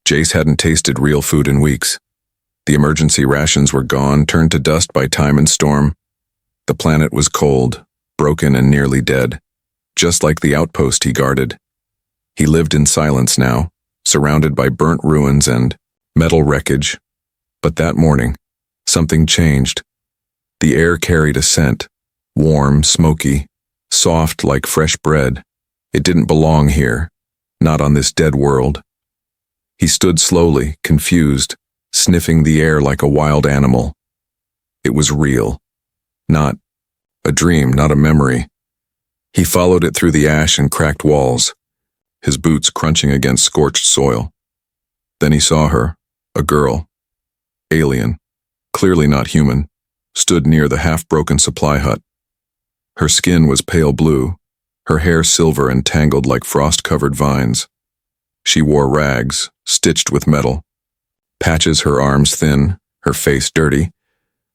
Jace hadn't tasted real food in weeks. The emergency rations were gone, turned to dust by time and storm. The planet was cold, broken and nearly dead, just like the outpost he guarded. He lived in silence now, surrounded by burnt ruins and metal wreckage. But that morning, something changed. The air carried a scent, warm, smoky, soft like fresh bread. It didn't belong here, not on this dead world. He stood slowly, confused, sniffing the air like a wild animal. It was real. Not a dream, not a memory. He followed it through the ash and cracked walls, his boots crunching against scorched soil. Then he saw her, a girl, alien, clearly not human, stood near the half-broken supply hut. Her skin was pale blue, her hair silver and tangled like frost-covered vines. She wore rags, stitched with metal, patches her arms thin, her face dirty,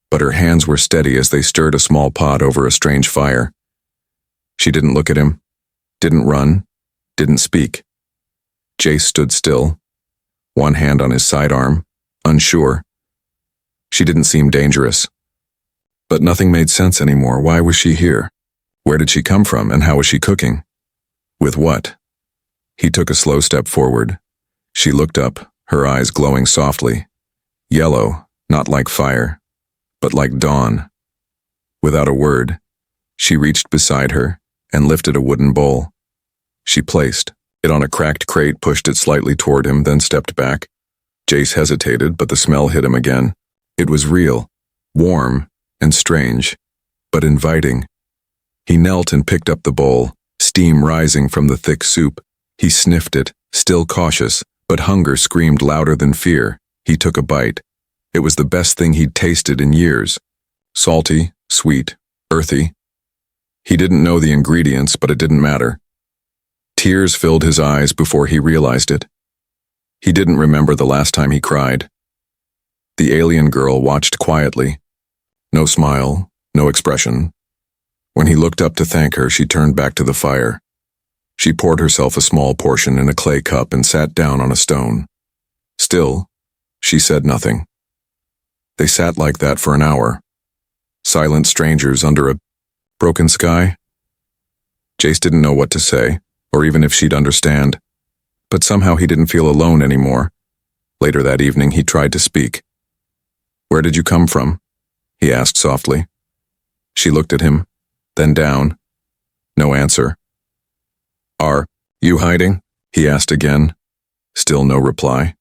but her hands were steady as they stirred a small pot over a strange fire. She didn't look at him, didn't run, didn't speak. Jace stood still, one hand on his sidearm, unsure. She didn't seem dangerous. But nothing made sense anymore. Why was she here? Where did she come from, and how was she cooking? With what? He took a slow step forward. She looked up, her eyes glowing softly. Yellow, not like fire, but like dawn. Without a word, she reached beside her and lifted a wooden bowl. She placed it on a cracked crate, pushed it slightly toward him, then stepped back. Jace hesitated, but the smell hit him again. It was real, warm, and strange, but inviting. He knelt and picked up the bowl, steam rising from the thick soup. He sniffed it, still cautious, but hunger screamed louder than fear. He took a bite. It was the best thing he'd tasted in years. Salty, sweet, earthy. He didn't know the ingredients, but it didn't matter. Tears filled his eyes before he realized it. He didn't remember the last time he cried. The alien girl watched quietly. No smile, no expression. When he looked up to thank her, she turned back to the fire. She poured herself a small portion in a clay cup and sat down on a stone. Still, she said nothing. They sat like that for an hour. Silent strangers under a broken sky. Jace didn't know what to say, or even if she'd understand. But somehow he didn't feel alone anymore. Later that evening, he tried to speak. "Where did you come from?" he asked softly. She looked at him, then down. No answer. "Are you hiding?" he asked again. Still no reply.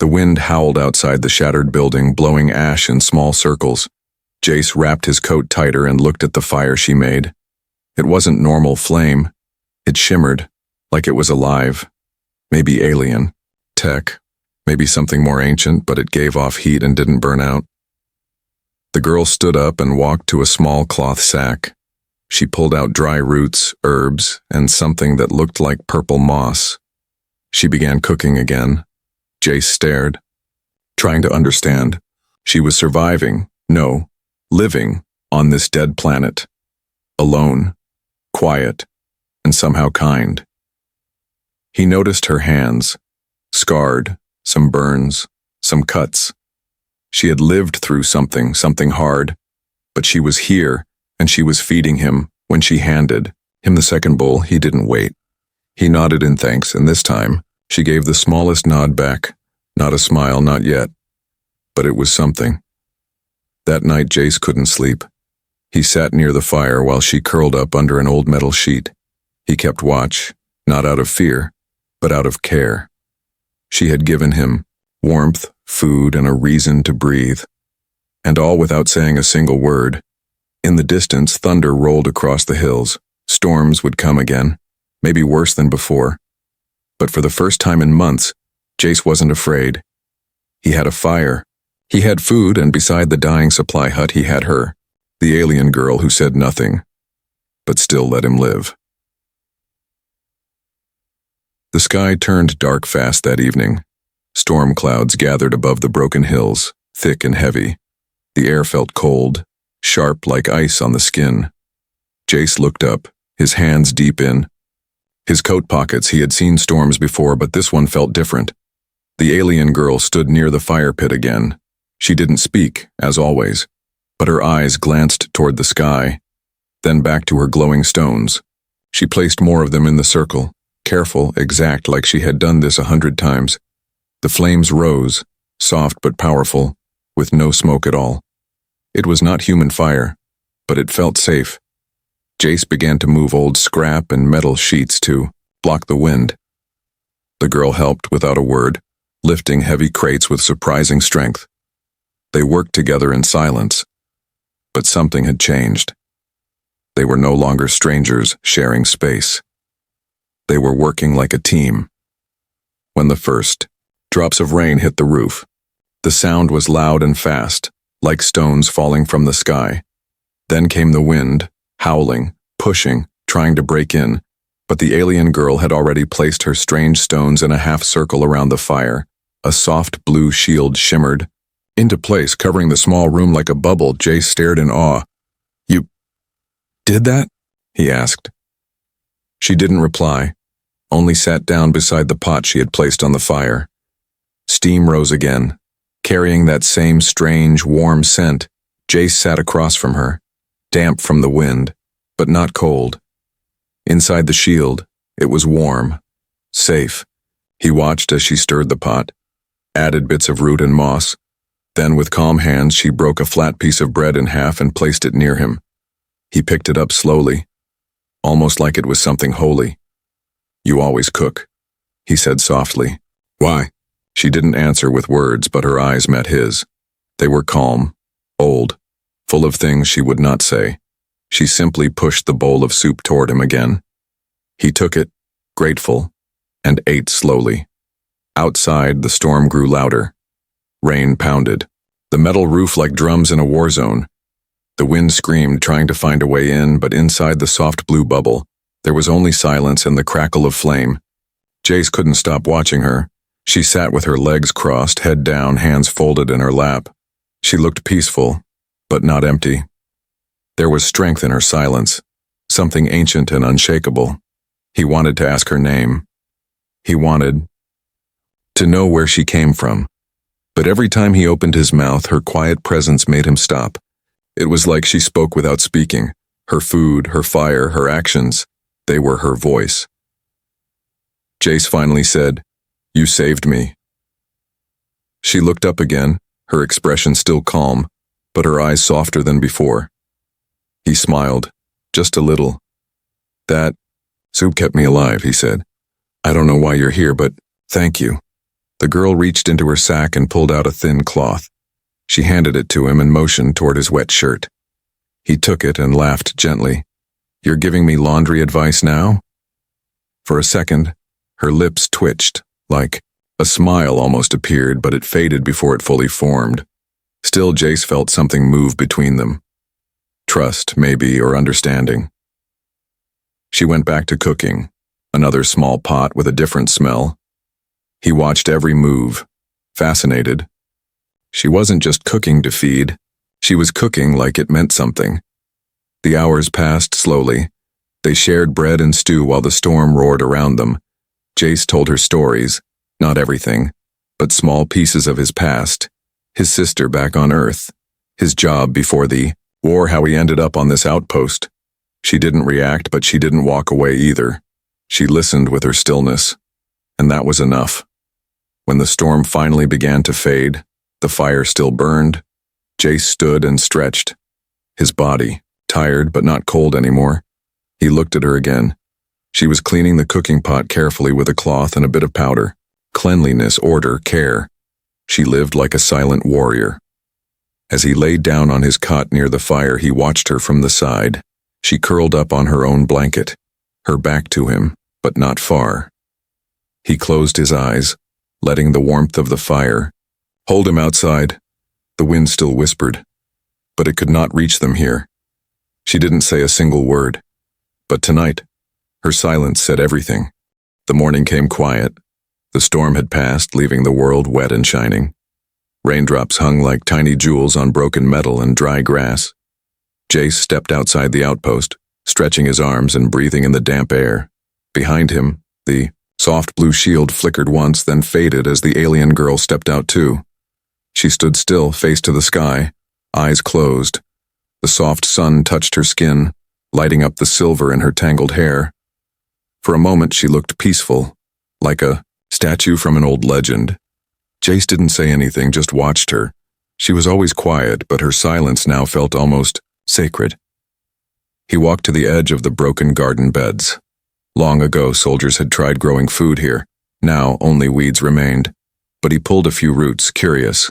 The wind howled outside the shattered building, blowing ash in small circles. Jace wrapped his coat tighter and looked at the fire she made. It wasn't normal flame. It shimmered, like it was alive. Maybe alien. Tech. Maybe something more ancient, but it gave off heat and didn't burn out. The girl stood up and walked to a small cloth sack. She pulled out dry roots, herbs, and something that looked like purple moss. She began cooking again. Jace stared, trying to understand. She was surviving, no, living, on this dead planet. Alone, quiet, and somehow kind. He noticed her hands, scarred, some burns, some cuts. She had lived through something hard, but she was here, and she was feeding him. When she handed him the second bowl, he didn't wait. He nodded in thanks, and this time, she gave the smallest nod back. Not a smile, not yet. But it was something. That night, Jace couldn't sleep. He sat near the fire while she curled up under an old metal sheet. He kept watch, not out of fear, but out of care. She had given him warmth, food, and a reason to breathe. And all without saying a single word. In the distance, thunder rolled across the hills. Storms would come again, maybe worse than before. But for the first time in months, Jace wasn't afraid. He had a fire. He had food, and beside the dying supply hut, he had her, the alien girl who said nothing, but still let him live. The sky turned dark fast that evening. Storm clouds gathered above the broken hills, thick and heavy. The air felt cold, sharp like ice on the skin. Jace looked up, his hands deep in his coat pockets. He had seen storms before, but this one felt different. The alien girl stood near the fire pit again. She didn't speak, as always, but her eyes glanced toward the sky, then back to her glowing stones. She placed more of them in the circle, careful, exact, like she had done this 100 times. The flames rose, soft but powerful, with no smoke at all. It was not human fire, but it felt safe. Jace began to move old scrap and metal sheets to block the wind. The girl helped without a word, lifting heavy crates with surprising strength. They worked together in silence, but something had changed. They were no longer strangers sharing space. They were working like a team. When the first drops of rain hit the roof, the sound was loud and fast, like stones falling from the sky. Then came the wind, howling, pushing, trying to break in, but the alien girl had already placed her strange stones in a half circle around the fire. A soft blue shield shimmered into place, covering the small room like a bubble. Jace stared in awe. "You did that?" he asked. She didn't reply, only sat down beside the pot she had placed on the fire. Steam rose again, carrying that same strange, warm scent. Jace sat across from her, damp from the wind, but not cold. Inside the shield, it was warm, safe. He watched as she stirred the pot, added bits of root and moss. Then with calm hands she broke a flat piece of bread in half and placed it near him. He picked it up slowly, almost like it was something holy. "You always cook," he said softly. "Why?" She didn't answer with words, but her eyes met his. They were calm, old, full of things she would not say. She simply pushed the bowl of soup toward him again. He took it, grateful, and ate slowly. Outside, the storm grew louder. Rain pounded, the metal roof like drums in a war zone. The wind screamed, trying to find a way in, but inside the soft blue bubble, there was only silence and the crackle of flame. Jace couldn't stop watching her. She sat with her legs crossed, head down, hands folded in her lap. She looked peaceful, but not empty. There was strength in her silence, something ancient and unshakable. He wanted to ask her name. He wanted to know where she came from. But every time he opened his mouth, her quiet presence made him stop. It was like she spoke without speaking. Her food, her fire, her actions, they were her voice. Jace finally said, "You saved me." She looked up again, her expression still calm, but her eyes softer than before. He smiled, just a little. "That soup kept me alive," he said. "I don't know why you're here, but thank you." The girl reached into her sack and pulled out a thin cloth. She handed it to him and motioned toward his wet shirt. He took it and laughed gently. "You're giving me laundry advice now?" For a second, her lips twitched, like a smile almost appeared, but it faded before it fully formed. Still, Jace felt something move between them. Trust, maybe, or understanding. She went back to cooking, another small pot with a different smell. He watched every move, fascinated. She wasn't just cooking to feed, she was cooking like it meant something. The hours passed slowly. They shared bread and stew while the storm roared around them. Jace told her stories, not everything, but small pieces of his past. His sister back on Earth, his job before the war, how he ended up on this outpost. She didn't react, but she didn't walk away either. She listened with her stillness, and that was enough. When the storm finally began to fade, the fire still burned. Jace stood and stretched, his body tired but not cold anymore. He looked at her again. She was cleaning the cooking pot carefully with a cloth and a bit of powder. Cleanliness, order, care. She lived like a silent warrior. As he laid down on his cot near the fire, he watched her from the side. She curled up on her own blanket, her back to him, but not far. He closed his eyes, letting the warmth of the fire hold him outside. The wind still whispered, but it could not reach them here. She didn't say a single word, but tonight, her silence said everything. The morning came quiet. The storm had passed, leaving the world wet and shining. Raindrops hung like tiny jewels on broken metal and dry grass. Jace stepped outside the outpost, stretching his arms and breathing in the damp air. Behind him, the Soft blue shield flickered once, then faded as the alien girl stepped out too. She stood still, face to the sky, eyes closed. The soft sun touched her skin, lighting up the silver in her tangled hair. For a moment she looked peaceful, like a statue from an old legend. Jace didn't say anything, just watched her. She was always quiet, but her silence now felt almost sacred. He walked to the edge of the broken garden beds. Long ago, soldiers had tried growing food here. Now only weeds remained. But he pulled a few roots, curious.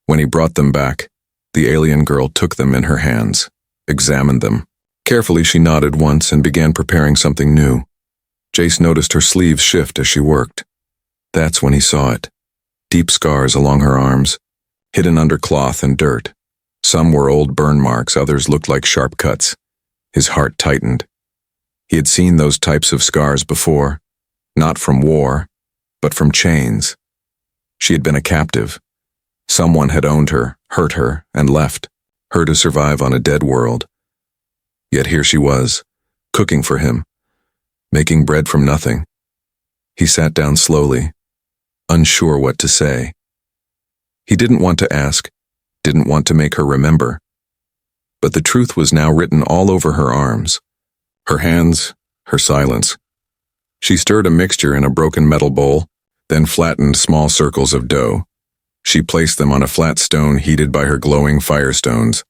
When he brought them back, the alien girl took them in her hands, examined them. Carefully she nodded once and began preparing something new. Jace noticed her sleeves shift as she worked. That's when he saw it. Deep scars along her arms, hidden under cloth and dirt. Some were old burn marks, others looked like sharp cuts. His heart tightened. He had seen those types of scars before, not from war, but from chains. She had been a captive. Someone had owned her, hurt her, and left, her to survive on a dead world. Yet here she was, cooking for him, making bread from nothing. He sat down slowly, unsure what to say. He didn't want to ask, didn't want to make her remember. But the truth was now written all over her arms. Her hands, her silence. She stirred a mixture in a broken metal bowl, then flattened small circles of dough. She placed them on a flat stone heated by her glowing firestones.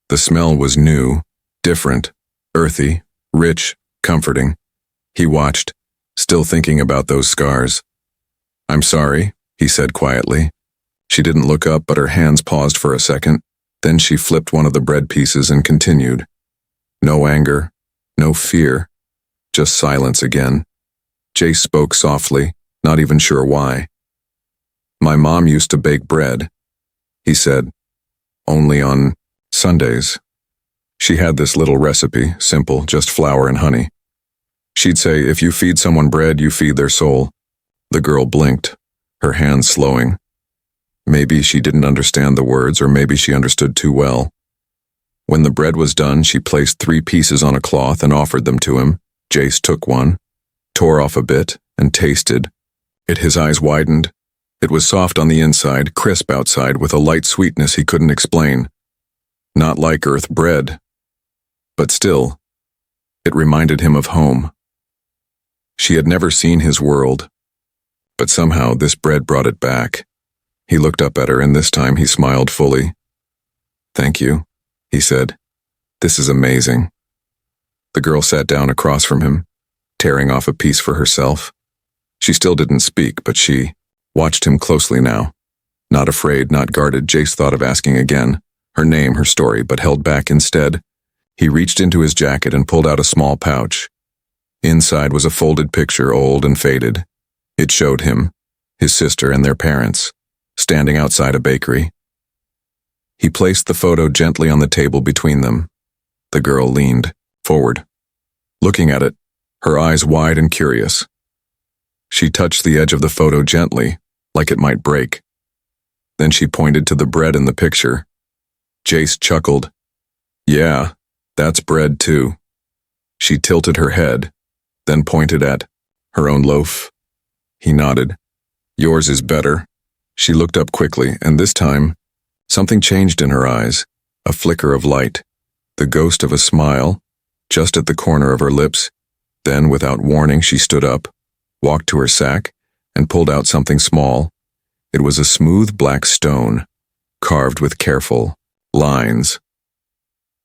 The smell was new, different, earthy, rich, comforting. He watched, still thinking about those scars. "I'm sorry," he said quietly. She didn't look up, but her hands paused for a second. Then she flipped one of the bread pieces and continued. No anger, no fear, just silence again. Jace spoke softly, not even sure why. "My mom used to bake bread," he said, "only on Sundays. She had this little recipe, simple, just flour and honey. She'd say, if you feed someone bread, you feed their soul." The girl blinked, her hands slowing. Maybe she didn't understand the words, or maybe she understood too well. When the bread was done, she placed 3 pieces on a cloth and offered them to him. Jace took one, tore off a bit, and tasted. His eyes widened. It was soft on the inside, crisp outside, with a light sweetness he couldn't explain. Not like earth bread. But still, it reminded him of home. She had never seen his world, but somehow this bread brought it back. He looked up at her, and this time he smiled fully. "Thank you," he said. "This is amazing." The girl sat down across from him, tearing off a piece for herself. She still didn't speak, but she watched him closely now. Not afraid, not guarded, Jace thought of asking again, her name, her story, but held back instead. He reached into his jacket and pulled out a small pouch. Inside was a folded picture, old and faded. It showed him, his sister, and their parents, standing outside a bakery. He placed the photo gently on the table between them. The girl leaned forward, looking at it, her eyes wide and curious. She touched the edge of the photo gently, like it might break. Then she pointed to the bread in the picture. Jace chuckled. "Yeah, that's bread too." She tilted her head, then pointed at her own loaf. He nodded. "Yours is better." She looked up quickly, and this time, something changed in her eyes, a flicker of light, the ghost of a smile, just at the corner of her lips. Then, without warning, she stood up, walked to her sack, and pulled out something small. It was a smooth black stone, carved with careful lines.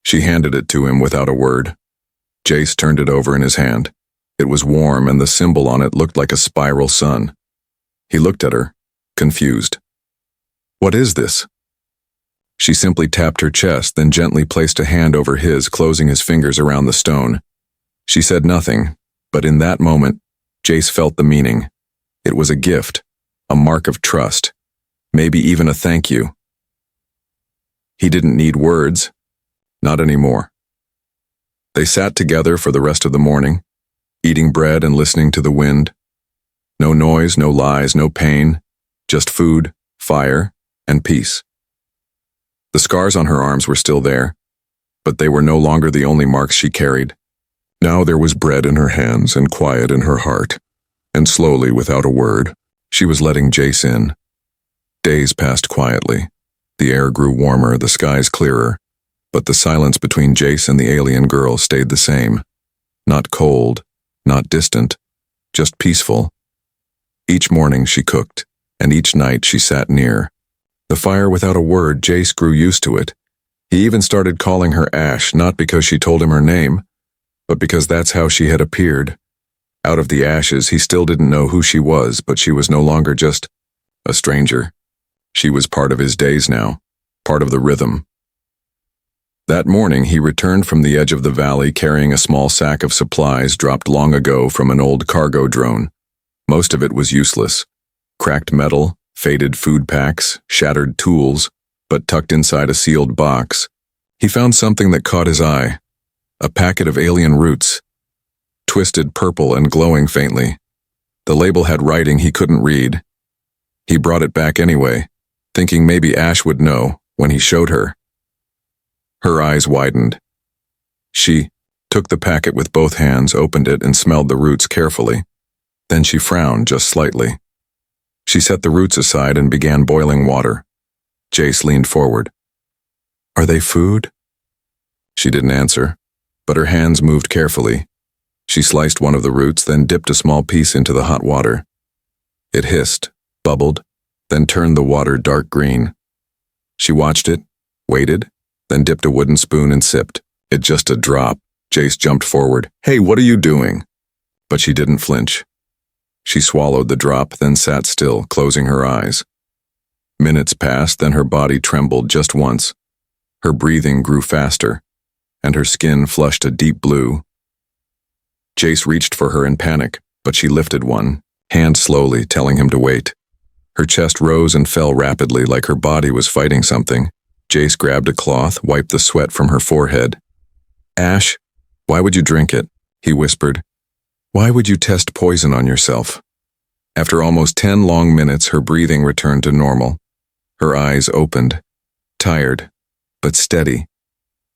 She handed it to him without a word. Jace turned it over in his hand. It was warm, and the symbol on it looked like a spiral sun. He looked at her, confused. "What is this?" She simply tapped her chest, then gently placed a hand over his, closing his fingers around the stone. She said nothing, but in that moment, Jace felt the meaning. It was a gift, a mark of trust, maybe even a thank you. He didn't need words, not anymore. They sat together for the rest of the morning, eating bread and listening to the wind. No noise, no lies, no pain, just food, fire, and peace. The scars on her arms were still there, but they were no longer the only marks she carried. Now there was bread in her hands and quiet in her heart. and slowly, without a word, she was letting Jace in. Days passed quietly. The air grew warmer, the skies clearer, but the silence between Jace and the alien girl stayed the same. Not cold, not distant, just peaceful. Each morning she cooked, and each night she sat near. The fire without a word, Jace grew used to it. He even started calling her Ash, not because she told him her name, but because that's how she had appeared. Out of the ashes, he still didn't know who she was, but she was no longer just a stranger. She was part of his days now, part of the rhythm. That morning, he returned from the edge of the valley carrying a small sack of supplies dropped long ago from an old cargo drone. Most of it was useless. Cracked metal, faded food packs, shattered tools, but tucked inside a sealed box, he found something that caught his eye. A packet of alien roots, twisted purple and glowing faintly. The label had writing he couldn't read. He brought it back anyway, thinking maybe Ash would know when he showed her. Her eyes widened. She took the packet with both hands, opened it, and smelled the roots carefully. Then she frowned just slightly. She set the roots aside and began boiling water. Jace leaned forward. "Are they food?" She didn't answer, but her hands moved carefully. She sliced one of the roots, then dipped a small piece into the hot water. It hissed, bubbled, then turned the water dark green. She watched it, waited, then dipped a wooden spoon and sipped. It just a drop. Jace jumped forward. "Hey, what are you doing?" But she didn't flinch. She swallowed the drop, then sat still, closing her eyes. Minutes passed, then her body trembled just once. Her breathing grew faster, and her skin flushed a deep blue. Jace reached for her in panic, but she lifted one, hand slowly, telling him to wait. Her chest rose and fell rapidly like her body was fighting something. Jace grabbed a cloth, wiped the sweat from her forehead. "Ash, why would you drink it?" he whispered. "Why would you test poison on yourself?" After almost 10 long minutes, her breathing returned to normal. Her eyes opened, tired, but steady.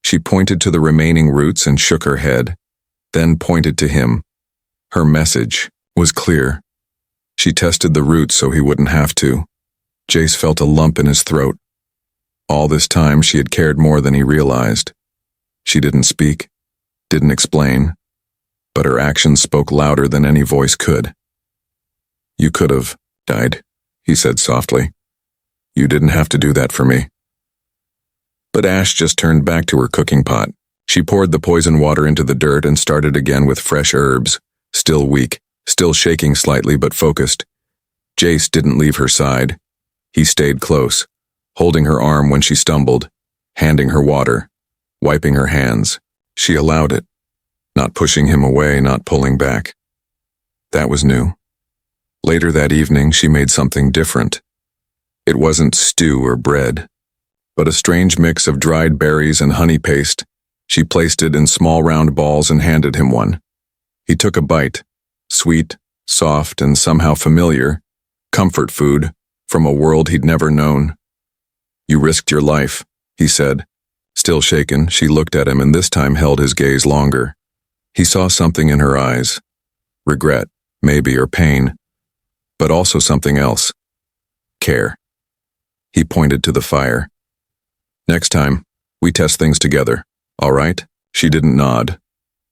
She pointed to the remaining roots and shook her head, then pointed to him. Her message was clear. She tested the roots so he wouldn't have to. Jace felt a lump in his throat. All this time she had cared more than he realized. She didn't speak, didn't explain, but her actions spoke louder than any voice could. "You could have died," he said softly. "You didn't have to do that for me." But Ash just turned back to her cooking pot. She poured the poison water into the dirt and started again with fresh herbs, still weak, still shaking slightly but focused. Jace didn't leave her side. He stayed close, holding her arm when she stumbled, handing her water, wiping her hands. She allowed it, not pushing him away, not pulling back. That was new. Later that evening, she made something different. It wasn't stew or bread, but a strange mix of dried berries and honey paste. She placed it in small round balls and handed him one. He took a bite, sweet, soft, and somehow familiar, comfort food from a world he'd never known. "You risked your life," he said. Still shaken, she looked at him and this time held his gaze longer. He saw something in her eyes. Regret, maybe, or pain, but also something else. Care. He pointed to the fire. "Next time, we test things together, all right?" She didn't nod,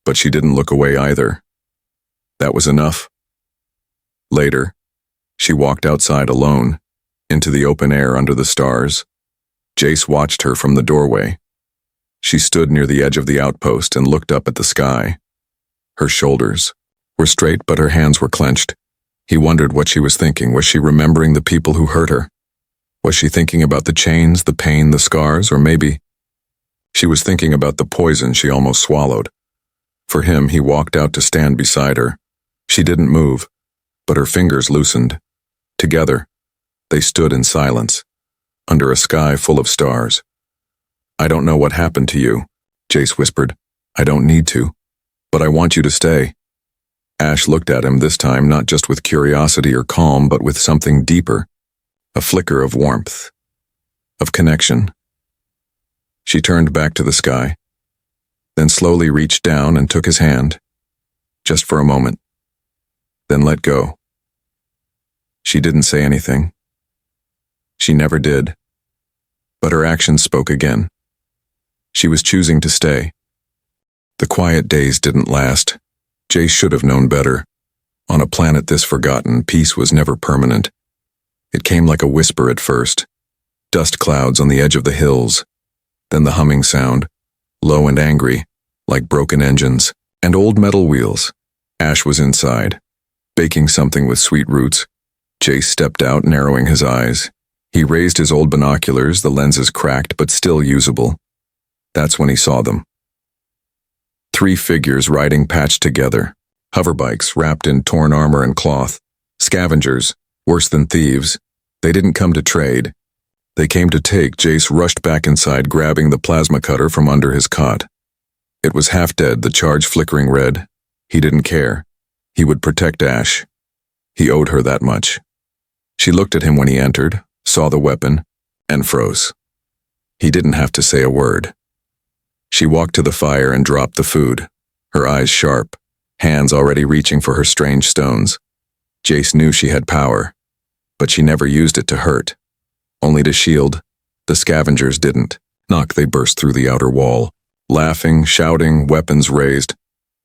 but she didn't look away either. That was enough. Later, she walked outside alone, into the open air under the stars. Jace watched her from the doorway. She stood near the edge of the outpost and looked up at the sky. Her shoulders were straight, but her hands were clenched. He wondered what she was thinking. Was she remembering the people who hurt her? Was she thinking about the chains, the pain, the scars, or maybe she was thinking about the poison she almost swallowed? For him, he walked out to stand beside her. She didn't move, but her fingers loosened. Together, they stood in silence, under a sky full of stars. "I don't know what happened to you," Jace whispered. "I don't need to, but I want you to stay." Ash looked at him this time not just with curiosity or calm, but with something deeper, a flicker of warmth, of connection. She turned back to the sky, then slowly reached down and took his hand, just for a moment. then let go. She didn't say anything. She never did. But her actions spoke again. She was choosing to stay. The quiet days didn't last. Jace should have known better. On a planet this forgotten, peace was never permanent. It came like a whisper at first. Dust clouds on the edge of the hills. Then the humming sound, low and angry, like broken engines, and old metal wheels. Ash was inside, baking something with sweet roots. Jace stepped out, narrowing his eyes. He raised his old binoculars, the lenses cracked but still usable. That's when he saw them. 3 figures riding patched together. Hoverbikes wrapped in torn armor and cloth. Scavengers, worse than thieves. They didn't come to trade. They came to take. Jace rushed back inside, grabbing the plasma cutter from under his cot. It was half dead, the charge flickering red. He didn't care. He would protect Ash. He owed her that much. She looked at him when he entered, saw the weapon, and froze. He didn't have to say a word. She walked to the fire and dropped the food, her eyes sharp, hands already reaching for her strange stones. Jace knew she had power, but she never used it to hurt, only to shield. The scavengers didn't. Knock, they burst through the outer wall, laughing, shouting, weapons raised.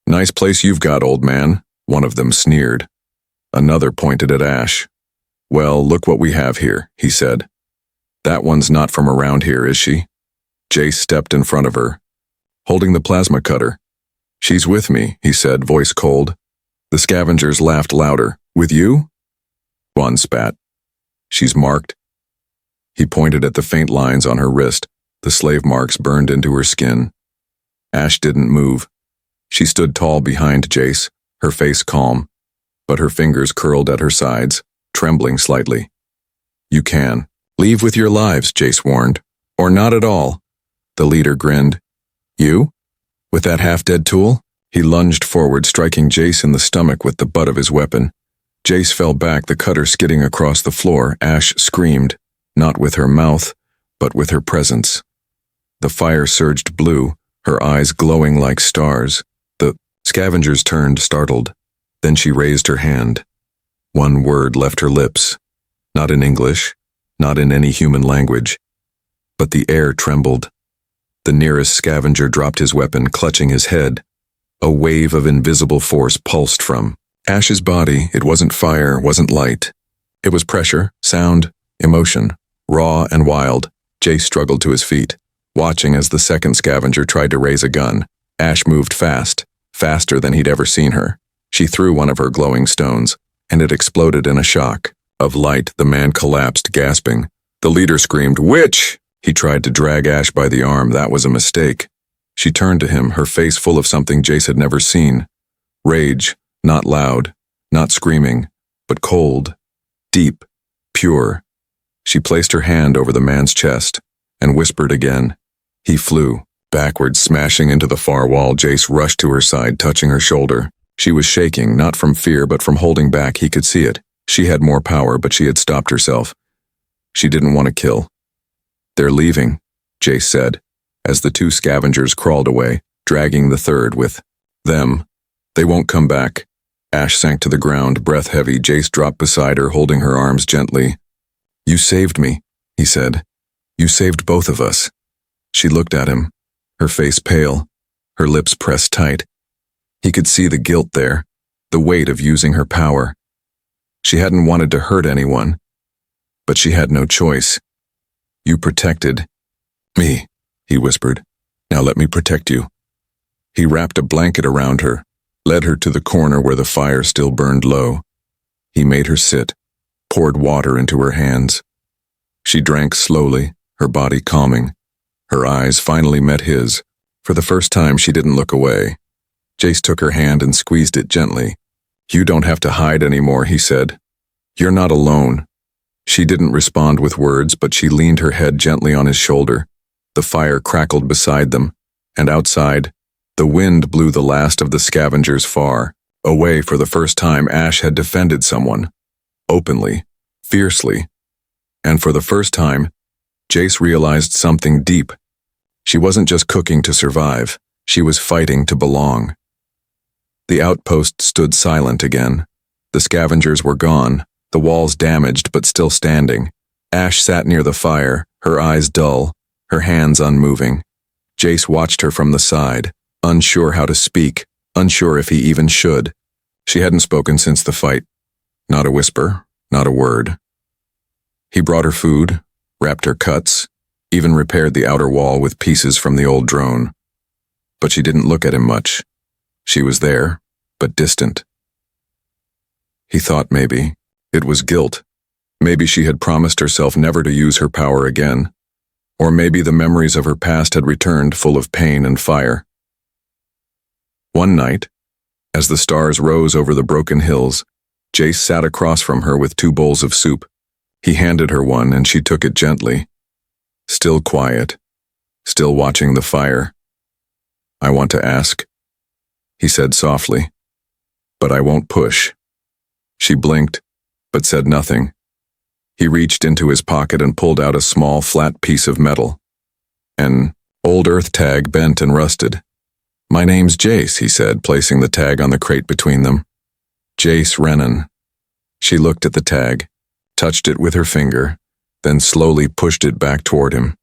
"Nice place you've got, old man," one of them sneered. Another pointed at Ash. "Well, look what we have here," he said. "That one's not from around here, is she?" Jace stepped in front of her, holding the plasma cutter. "She's with me," he said, voice cold. The scavengers laughed louder. "With you?" One spat. "She's marked." He pointed at the faint lines on her wrist, the slave marks burned into her skin. Ash didn't move. She stood tall behind Jace, her face calm, but her fingers curled at her sides, trembling slightly. "You can. Leave with your lives," Jace warned. "Or not at all." The leader grinned. "You? With that half-dead tool?" He lunged forward, striking Jace in the stomach with the butt of his weapon. Jace fell back, the cutter skidding across the floor. Ash screamed, not with her mouth, but with her presence. The fire surged blue, her eyes glowing like stars. The scavengers turned, startled. Then she raised her hand. One word left her lips. Not in English, not in any human language. But the air trembled. The nearest scavenger dropped his weapon, clutching his head. A wave of invisible force pulsed from Ash's body. It wasn't fire, wasn't light. It was pressure, sound, emotion, raw and wild. Jace struggled to his feet, watching as the second scavenger tried to raise a gun. Ash moved fast, faster than he'd ever seen her. She threw one of her glowing stones, and it exploded in a shock of light. The man collapsed, gasping. The leader screamed, "Witch!" He tried to drag Ash by the arm. That was a mistake. She turned to him, her face full of something Jace had never seen. Rage, not loud, not screaming, but cold, deep, pure. She placed her hand over the man's chest and whispered again. He flew, backwards, smashing into the far wall. Jace rushed to her side, touching her shoulder. She was shaking, not from fear, but from holding back. He could see it. She had more power, but she had stopped herself. She didn't want to kill. "They're leaving," Jace said, as the 2 scavengers crawled away, dragging the third with them. "They won't come back." Ash sank to the ground, breath heavy. Jace dropped beside her, holding her arms gently. "You saved me," he said. "You saved both of us." She looked at him, her face pale, her lips pressed tight. He could see the guilt there, the weight of using her power. She hadn't wanted to hurt anyone, but she had no choice. "You protected me," he whispered. "Now let me protect you." He wrapped a blanket around her, led her to the corner where the fire still burned low. He made her sit, poured water into her hands. She drank slowly, her body calming. Her eyes finally met his. For the first time, she didn't look away. Jace took her hand and squeezed it gently. "You don't have to hide anymore," he said. "You're not alone." She didn't respond with words, but she leaned her head gently on his shoulder. The fire crackled beside them, and outside, the wind blew the last of the scavengers far away. For the first time, Ash had defended someone, openly, fiercely. And for the first time, Jace realized something deep. She wasn't just cooking to survive, she was fighting to belong. The outpost stood silent again. The scavengers were gone, the walls damaged but still standing. Ash sat near the fire, her eyes dull, her hands unmoving. Jace watched her from the side, unsure how to speak, unsure if he even should. She hadn't spoken since the fight. Not a whisper, not a word. He brought her food, wrapped her cuts, even repaired the outer wall with pieces from the old drone. But she didn't look at him much. She was there, but distant. He thought maybe it was guilt. Maybe she had promised herself never to use her power again. Or maybe the memories of her past had returned full of pain and fire. One night, as the stars rose over the broken hills, Jace sat across from her with 2 bowls of soup. He handed her one and she took it gently. Still quiet, still watching the fire. "I want to ask," he said softly, "but I won't push." She blinked, but said nothing. He reached into his pocket and pulled out a small, flat piece of metal. An old earth tag bent and rusted. "My name's Jace," he said, placing the tag on the crate between them. "Jace Rennan." She looked at the tag, touched it with her finger, then slowly pushed it back toward him.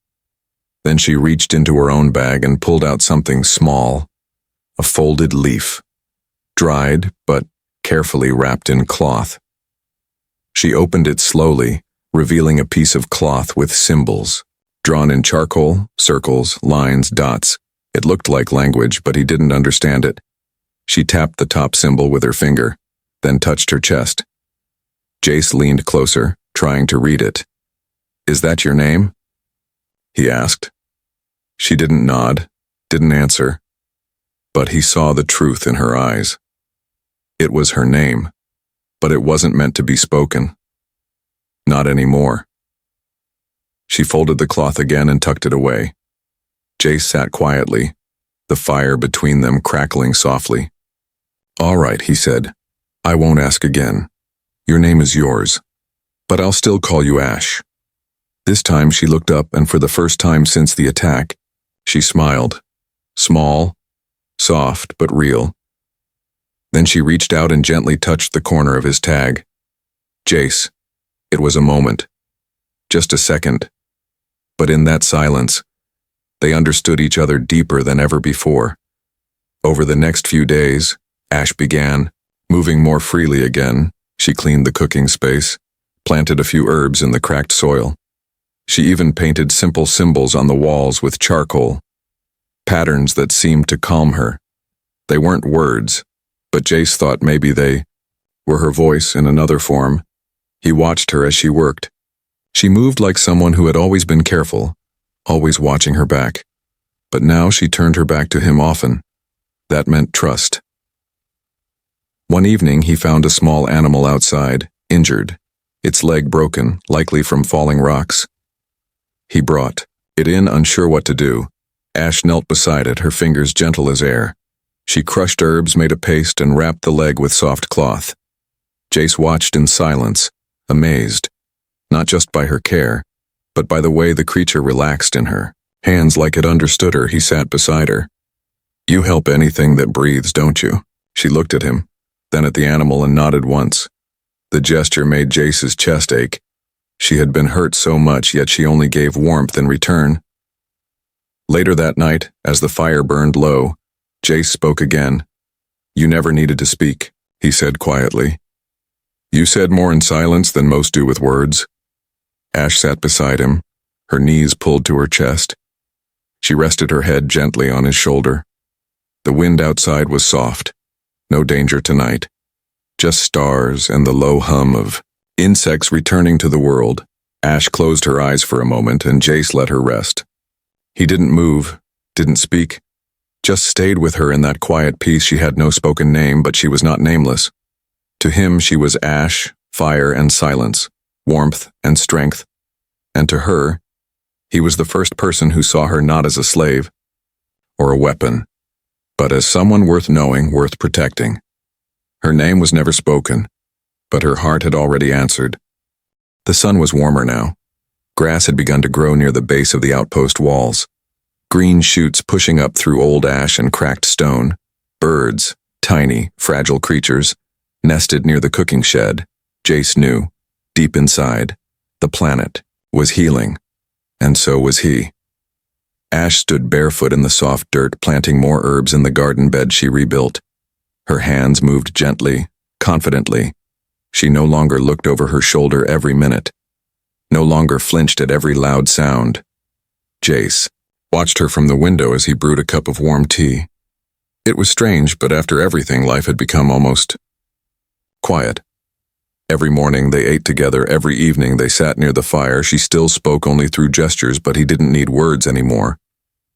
Then she reached into her own bag and pulled out something small, a folded leaf, dried but carefully wrapped in cloth. She opened it slowly, revealing a piece of cloth with symbols, drawn in charcoal, circles, lines, dots. It looked like language, but he didn't understand it. She tapped the top symbol with her finger, then touched her chest. Jace leaned closer, trying to read it. "Is that your name?" he asked. She didn't nod, didn't answer, but he saw the truth in her eyes. It was her name, but it wasn't meant to be spoken. Not anymore. She folded the cloth again and tucked it away. Jace sat quietly, the fire between them crackling softly. "All right," he said. "I won't ask again. Your name is yours, but I'll still call you Ash." This time she looked up, and for the first time since the attack, she smiled. Small, soft, but real. Then she reached out and gently touched the corner of his tag. "Jace." It was a moment. Just a second. But in that silence, they understood each other deeper than ever before. Over the next few days, Ash began, moving more freely again. She cleaned the cooking space, planted a few herbs in the cracked soil. She even painted simple symbols on the walls with charcoal, patterns that seemed to calm her. They weren't words, but Jace thought maybe they were her voice in another form. He watched her as she worked. She moved like someone who had always been careful, always watching her back. But now she turned her back to him often. That meant trust. One evening he found a small animal outside, injured, its leg broken, likely from falling rocks. He brought it in, unsure what to do. Ash knelt beside it, her fingers gentle as air. She crushed herbs, made a paste, and wrapped the leg with soft cloth. Jace watched in silence, amazed, not just by her care, but by the way the creature relaxed in her. Hands like it understood her, he sat beside her. "You help anything that breathes, don't you?" She looked at him, then at the animal and nodded once. The gesture made Jace's chest ache. She had been hurt so much, yet she only gave warmth in return. Later that night, as the fire burned low, Jace spoke again. "You never needed to speak," he said quietly. "You said more in silence than most do with words." Ash sat beside him, her knees pulled to her chest. She rested her head gently on his shoulder. The wind outside was soft. No danger tonight. Just stars and the low hum of insects returning to the world. Ash closed her eyes for a moment, and Jace let her rest. He didn't move, didn't speak, just stayed with her in that quiet peace. She had no spoken name, but she was not nameless. To him she was ash, fire, and silence, warmth and strength. And to her, he was the first person who saw her not as a slave or a weapon, but as someone worth knowing, worth protecting. Her name was never spoken, but her heart had already answered. The sun was warmer now. Grass had begun to grow near the base of the outpost walls. Green shoots pushing up through old ash and cracked stone. Birds, tiny, fragile creatures, nested near the cooking shed. Jace knew, deep inside, the planet was healing, and so was he. Ash stood barefoot in the soft dirt, planting more herbs in the garden bed she rebuilt. Her hands moved gently, confidently. She no longer looked over her shoulder every minute, no longer flinched at every loud sound. Jace watched her from the window as he brewed a cup of warm tea. It was strange, but after everything, life had become almost quiet. Every morning they ate together, every evening they sat near the fire. She still spoke only through gestures, but he didn't need words anymore.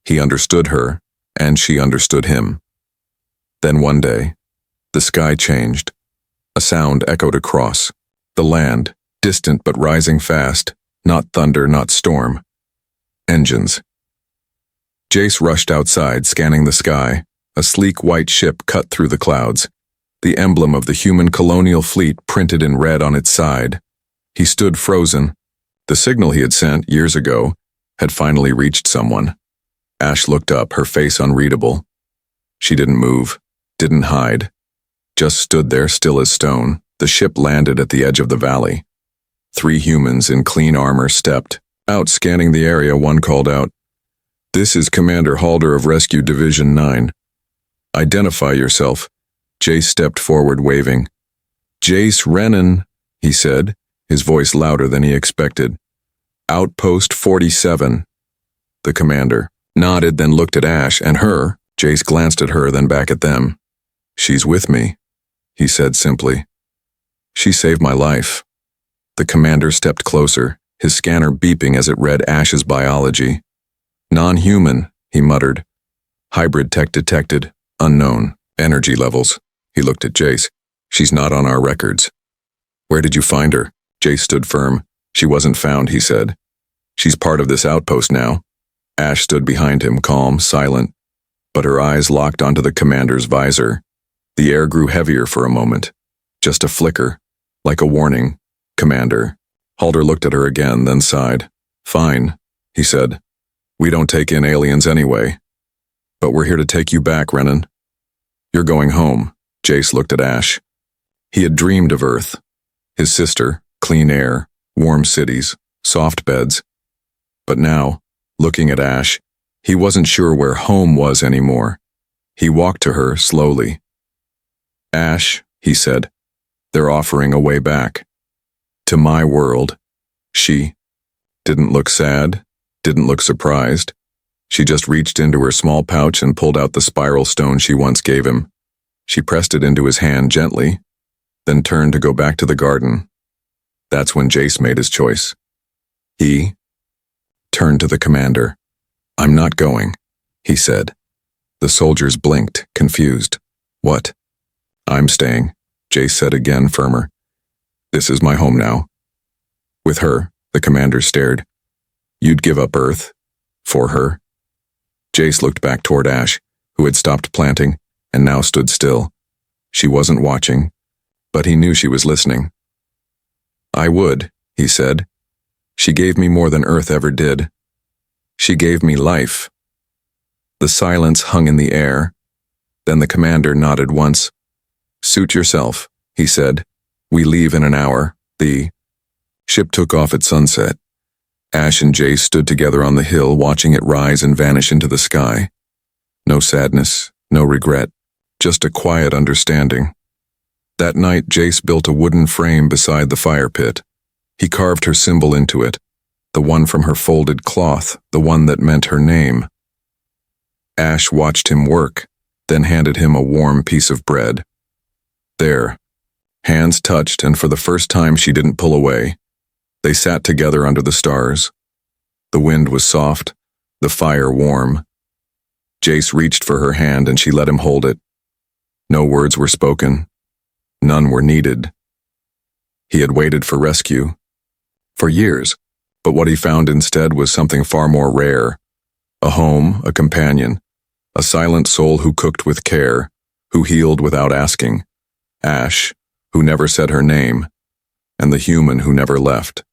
He understood her, and she understood him. Then one day, the sky changed. A sound echoed across the land, distant but rising fast, not thunder, not storm. Engines. Jace rushed outside, scanning the sky. A sleek white ship cut through the clouds, the emblem of the human colonial fleet printed in red on its side. He stood frozen. The signal he had sent years ago had finally reached someone. Ash looked up, her face unreadable. She didn't move, didn't hide, just stood there still as stone. The ship landed at the edge of the valley. 3 humans in clean armor stepped out, scanning the area. One called out, "This is Commander Halder of Rescue Division 9. Identify yourself." Jace stepped forward, waving. "Jace Renan," he said, his voice louder than he expected. "Outpost 47. The commander nodded, then looked at Ash and her. Jace glanced at her, then back at them. "She's with me," he said simply. "She saved my life." The commander stepped closer, his scanner beeping as it read Ash's biology. "Non-human," he muttered. "Hybrid tech detected. Unknown. Energy levels." He looked at Jace. "She's not on our records." "Where did you find her?" Jace stood firm. "She wasn't found," he said. "She's part of this outpost now." Ash stood behind him, calm, silent, but her eyes locked onto the commander's visor. The air grew heavier for a moment. Just a flicker, like a warning. "Commander." Halder looked at her again, then sighed. "Fine," he said. "We don't take in aliens anyway. But we're here to take you back, Renan. You're going home." Jace looked at Ash. He had dreamed of Earth. His sister, clean air, warm cities, soft beds. But now, looking at Ash, he wasn't sure where home was anymore. He walked to her slowly. "Ash," he said, "they're offering a way back. To my world." She didn't look sad, didn't look surprised. She just reached into her small pouch and pulled out the spiral stone she once gave him. She pressed it into his hand gently, then turned to go back to the garden. That's when Jace made his choice. He turned to the commander. "I'm not going," he said. The soldiers blinked, confused. "What?" "I'm staying," Jace said again, firmer. "This is my home now." With her, the commander stared. "You'd give up Earth? For her?" Jace looked back toward Ash, who had stopped planting and now stood still. She wasn't watching, but he knew she was listening. "I would," he said. "She gave me more than Earth ever did. She gave me life." The silence hung in the air. Then the commander nodded once. "Suit yourself," he said. "We leave in an hour." The ship took off at sunset. Ash and Jace stood together on the hill, watching it rise and vanish into the sky. No sadness, no regret, just a quiet understanding. That night, Jace built a wooden frame beside the fire pit. He carved her symbol into it, the one from her folded cloth, the one that meant her name. Ash watched him work, then handed him a warm piece of bread. There. Hands touched, and for the first time she didn't pull away. They sat together under the stars. The wind was soft, the fire warm. Jace reached for her hand and she let him hold it. No words were spoken. None were needed. He had waited for rescue. For years. But what he found instead was something far more rare. A home, a companion. A silent soul who cooked with care, who healed without asking. Ash, who never said her name. And the human who never left.